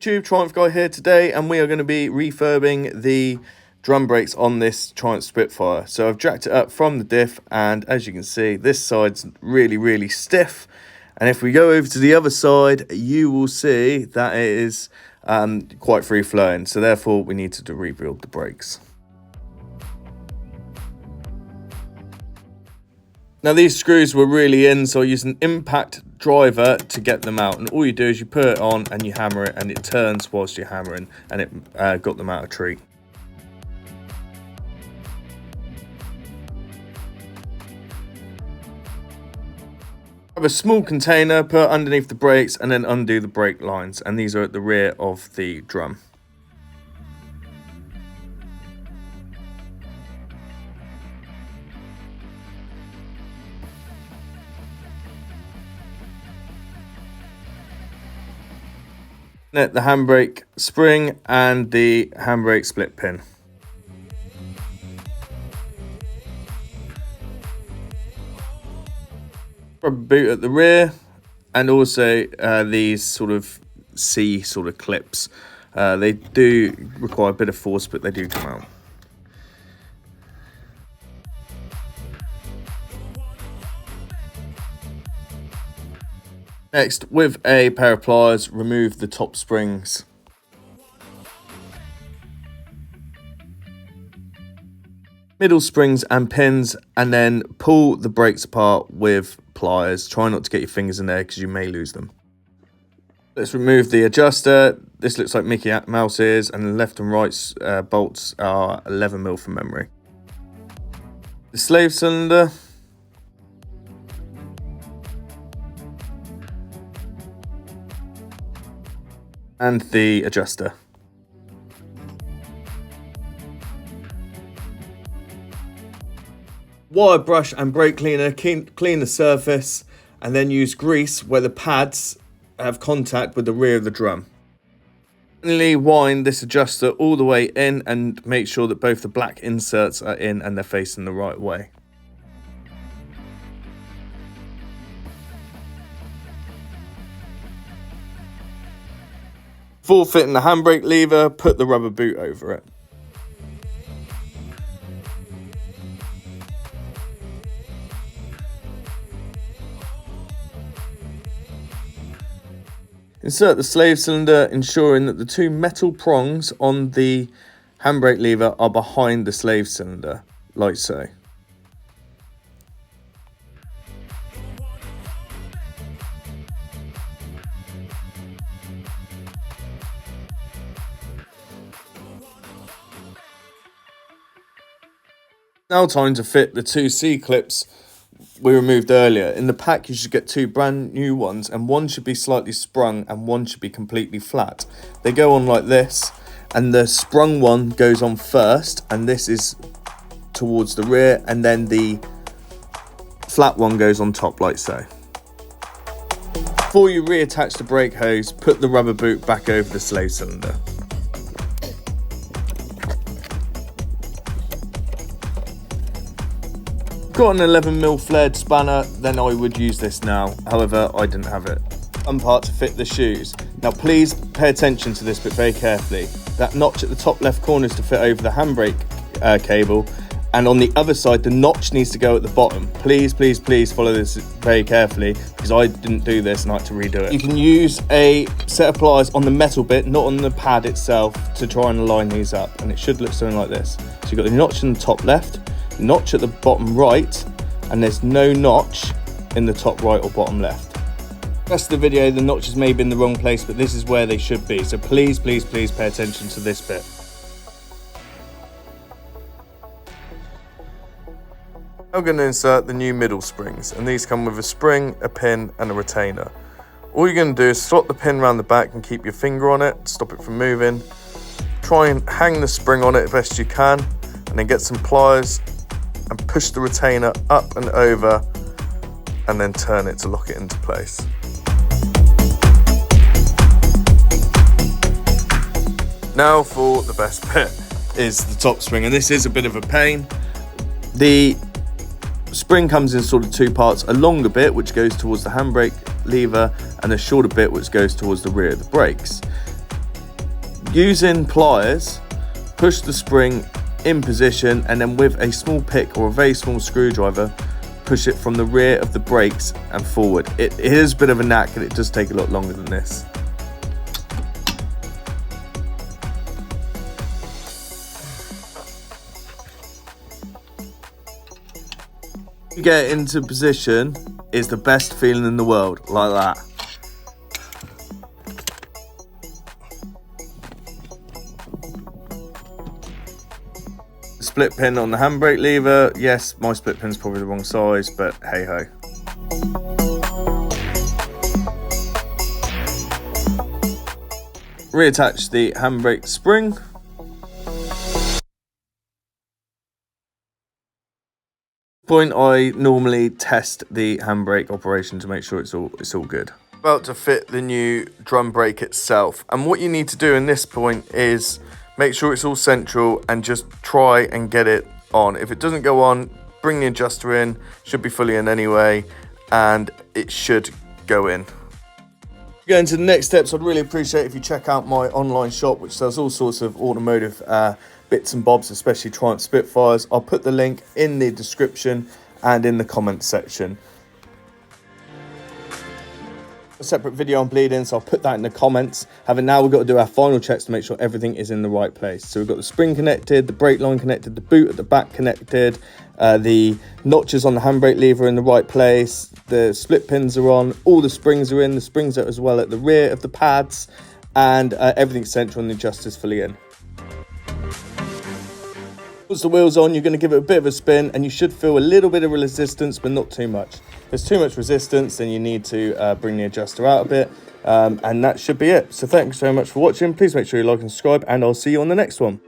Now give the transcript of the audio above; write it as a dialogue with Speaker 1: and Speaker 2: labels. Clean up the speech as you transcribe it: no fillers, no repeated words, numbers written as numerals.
Speaker 1: YouTube, Triumph Guy here today, and we are going to be refurbing the drum brakes on this Triumph Spitfire. So I've jacked it up from the diff, and as you can see, this side's really stiff. And if we go over to the other side, you will see that it is quite free flowing. So therefore, we need to rebuild the brakes. Now these screws were really in, so I used an impact driver to get them out, and all you do is you put it on and you hammer it, and it turns whilst you're hammering, and it got them out of treat. Have a small container, put underneath the brakes, and then undo the brake lines, and these are at the rear of the drum. The handbrake spring and the handbrake split pin. Rubber boot at the rear, and also these sort of C sort of clips. They do require a bit of force, but they do come out. Next, with a pair of pliers, remove the top springs. Middle springs and pins, and then pull the brakes apart with pliers. Try not to get your fingers in there because you may lose them. Let's remove the adjuster. This looks like Mickey Mouse ears, and the left and right bolts are 11mm from memory. The slave cylinder. And the adjuster. Wire brush and brake cleaner, clean the surface, and then use grease where the pads have contact with the rear of the drum. Finally, wind this adjuster all the way in and make sure that both the black inserts are in and they're facing the right way. Before fitting the handbrake lever, put the rubber boot over it. Insert the slave cylinder, ensuring that the two metal prongs on the handbrake lever are behind the slave cylinder, like so. Now time to fit the two C-clips we removed earlier. In the pack you should get two brand new ones, and one should be slightly sprung and one should be completely flat. They go on like this, and the sprung one goes on first, and this is towards the rear, and then the flat one goes on top like so. Before you reattach the brake hose, put the rubber boot back over the slave cylinder. Got an 11mm flared spanner, then I would use this now. However, I didn't have it. One part to fit the shoes. Now please pay attention to this bit very carefully. That notch at the top left corner is to fit over the handbrake cable, and on the other side the notch needs to go at the bottom. Please follow this very carefully, because I didn't do this and I had to redo it. You can use a set of pliers on the metal bit, not on the pad itself, to try and align these up, and it should look something like this. So you've got the notch in the top left, notch at the bottom right, and there's no notch in the top right or bottom left. The rest of the video, the notches may be in the wrong place, but this is where they should be. So please pay attention to this bit. I'm going to insert the new middle springs, and these come with a spring, a pin and a retainer. All you're going to do is slot the pin around the back and keep your finger on it, stop it from moving. Try and hang the spring on it as best you can, and then get some pliers and push the retainer up and over, and then turn it to lock it into place. Now for the best bit is the top spring, and this is a bit of a pain. The spring comes in sort of two parts, a longer bit which goes towards the handbrake lever and a shorter bit which goes towards the rear of the brakes. Using pliers, push the spring in position, and then with a small pick or a very small screwdriver, push it from the rear of the brakes and forward. It is a bit of a knack, and it does take a lot longer than this. You get into position is the best feeling in the world, like that. Split pin on the handbrake lever. Yes, my split pin's probably the wrong size, but hey ho. Reattach the handbrake spring. Point, I normally test the handbrake operation to make sure it's all good. About to fit the new drum brake itself, and what you need to do in this point is make sure it's all central and just try and get it on. If it doesn't go on, bring the adjuster in, should be fully in anyway, and it should go in. Going to the next steps, I'd really appreciate if you check out my online shop, which sells all sorts of automotive bits and bobs, especially Triumph Spitfires. I'll put the link in the description and in the comments section. A separate video on bleeding, so I'll put that in the comments. Now we've got to do our final checks to make sure everything is in the right place. So we've got the spring connected, the brake line connected, the boot at the back connected, the notches on the handbrake lever in the right place, the split pins are on, all the springs are in, the springs are as well at the rear of the pads, and everything's central and the adjuster's fully in. Once the wheel's on, you're going to give it a bit of a spin, and you should feel a little bit of resistance, but not too much. If there's too much resistance, then you need to bring the adjuster out a bit, and that should be it. So thanks so much for watching. Please make sure you like and subscribe, and I'll see you on the next one.